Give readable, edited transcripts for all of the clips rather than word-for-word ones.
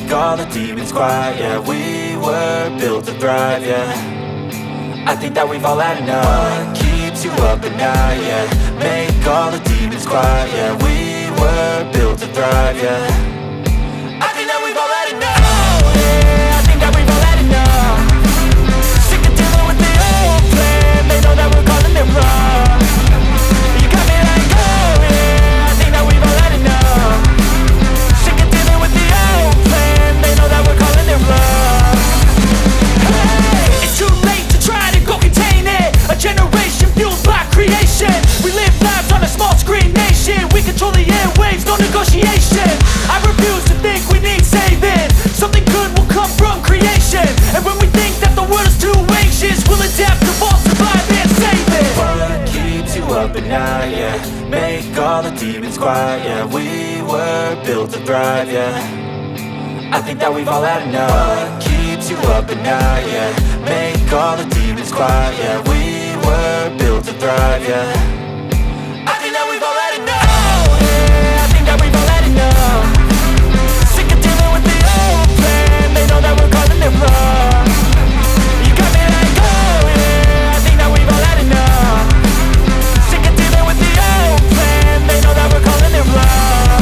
make all the demons quiet. Yeah, we were built to thrive, yeah. I think that we've all had enough. What keeps you up at night, yeah. Make all the demons quiet. Yeah, we were built to thrive, yeah. I think that we've all had enough. Oh yeah, I think that we've all had enough. Sick of dealing with the old plan. They know that we're calling it wrong. You got me like, oh yeah, I think that we've all had enough. Sick of dealing with the old plan. They know that we're calling it wrong. Hey, it's too late to try to go contain it. A generation fueled by creation. We live lives on a small screen nation. We control the airwaves, no negotiation. I refuse to think we need saving. Something good will come from creation. And when we think that the world is too anxious, we'll adapt, evolve, survive and save it. What keeps you up at night, yeah. Make all the demons quiet, yeah. We were built to thrive, yeah. I think that we've all had enough. What keeps you up at night, yeah. Make all the demons quiet, yeah. We were built to thrive, yeah. I think that we've all had enough. Oh yeah, I think that we've all had enough. Sick of dealing with the old plan. They know that we're calling it wrong. You got me like, oh yeah, I think that we've all had enough. Sick of dealing with the old plan. They know that we're calling it wrong.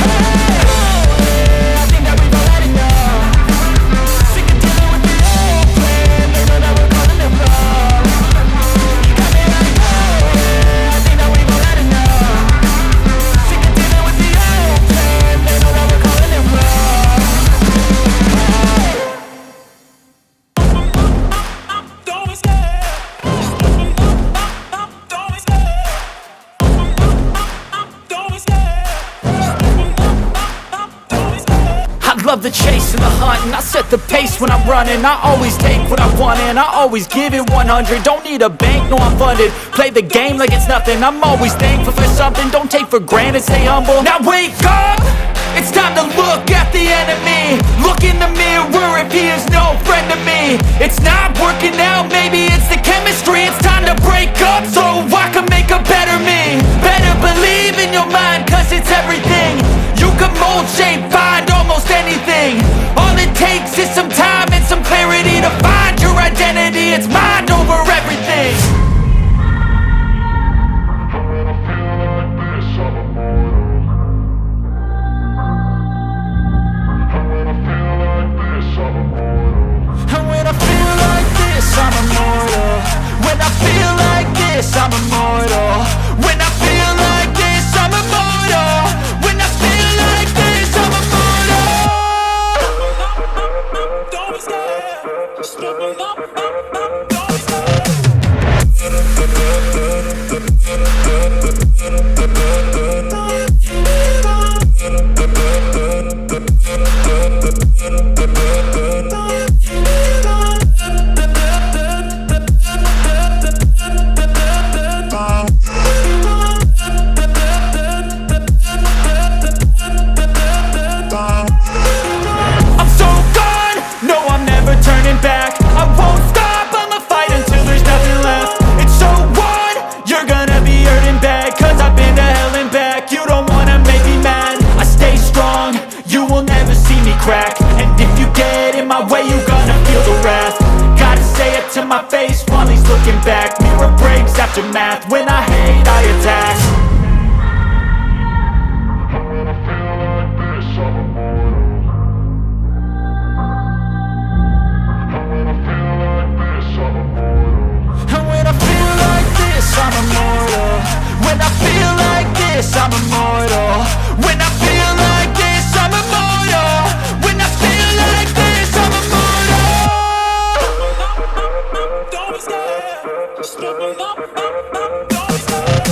Hey, oh yeah, I think that we've all had enough. Sick of dealing with the old plan. They know that we're calling it wrong. You got me like, oh yeah, I think that we've all had enough. Sick of dealing with the old plan. They know that we're calling it wrong. Don't be scared. Don't be scared. Don't be scared. Don't be scared. I love the chase and the hunt, and I set the pace when I'm running. I always take what I want and I always give it 100. Don't need a bank, no I'm funded. Play the game like it's nothing. I'm always thankful for something. Don't take for granted, stay humble. Now wake up! It's time to look at the enemy. Look in the mirror if he is no friend to me. It's not working out, maybe it's the chemistry. It's time to break up so I can make a better me. Better believe in your mind, cause it's everything. You can mold, shape, find almost anything. All it takes is some time and some clarity to find your identity. It's mind over everything. And when I feel like this, I'm immortal. When I feel like this, I'm immortal. When I feel like this, I'm immortal. When I feel like this, I'm immortal. Don't be scared. Just open up. Don't be I'm so gone, no I'm never turning back. I won't stop, I'ma fight until there's nothing left. It's so on, you're gonna be hurting bad. Cause I've been to hell and back. You don't wanna make me mad. I stay strong, you will never see me crack. And if you get in my way, you're gonna feel the wrath. Gotta say it to my face while he's looking back. Mirror breaks after math. When I hate, I attack. And when I feel like this, I'm immortal. When I feel like this, I'm immortal. When I feel like this, I'm immortal. When I feel like this, I'm immortal. Don't be scared. Just open up. Don't be scared.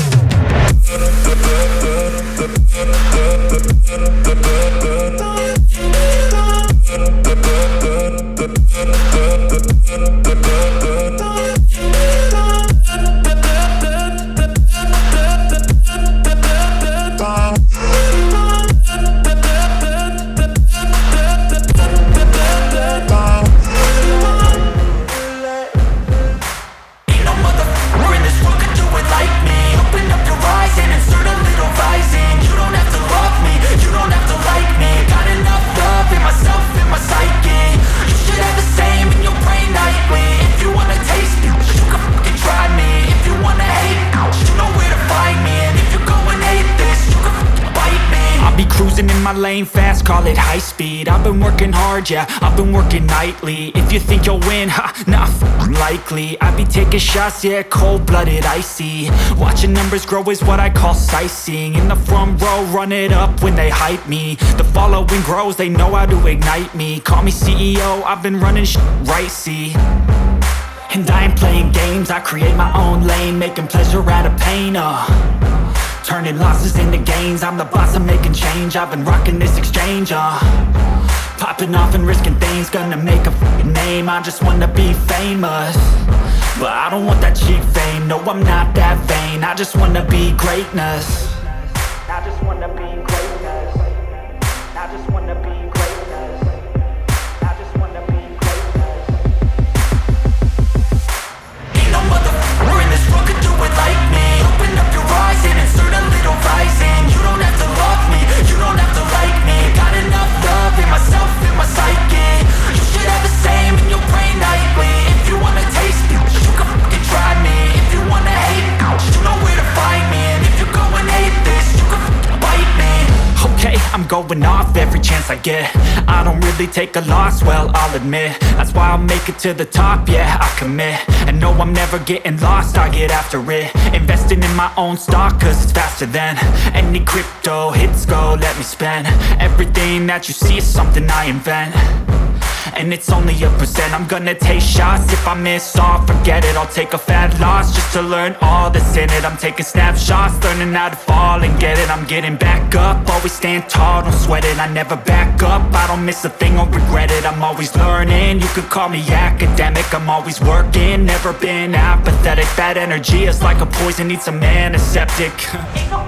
my lane fast, call it high speed. I've been working hard, yeah, I've been working nightly. If you think you'll win, ha, nah, likely. I be taking shots, yeah, cold-blooded, icy. Watching numbers grow is what I call sightseeing. In the front row, run it up when they hype me. The following grows, they know how to ignite me. Call me CEO, I've been running right, see. And I ain't playing games, I create my own lane, making pleasure out of pain, turning losses into gains, I'm the boss, I'm making change. I've been rocking this exchange, popping off and risking things, gonna make a name. I just wanna be famous, but I don't want that cheap fame. No, I'm not that vain, I just wanna be greatness. I just wanna be greatness. I just wanna be greatness. I just wanna be greatness. Ain't no motherfucker in this world could do it like me. Open up your eyes and insert a little rising. You don't have to love me, you don't have to like me. Got enough love in myself, in my psyche. You should have the same in your brain nightly. If you wanna taste me, you can fucking try me. If you wanna hate me, you know where to find me. And if you're going hate this, you can fucking bite me. Okay, I'm going off every chance I get. I don't really take a loss, well, I'll admit. That's why I'll make it to the top, yeah, I commit. And no, I'm never getting lost, I get after it. Investing in my own stock, cause it's faster than any crypto hits go, let me spend. Everything that you see is something I invent, and it's only a percent. I'm gonna take shots, if I miss all, forget it. I'll take a fat loss just to learn all that's in it. I'm taking snapshots, learning how to fall and get it. I'm getting back up, always stand tall, don't sweat it. I never back up, I don't miss a thing or regret it. I'm always learning, you could call me academic. I'm always working, never been apathetic. Bad energy is like a poison, needs some antiseptic. Ain't no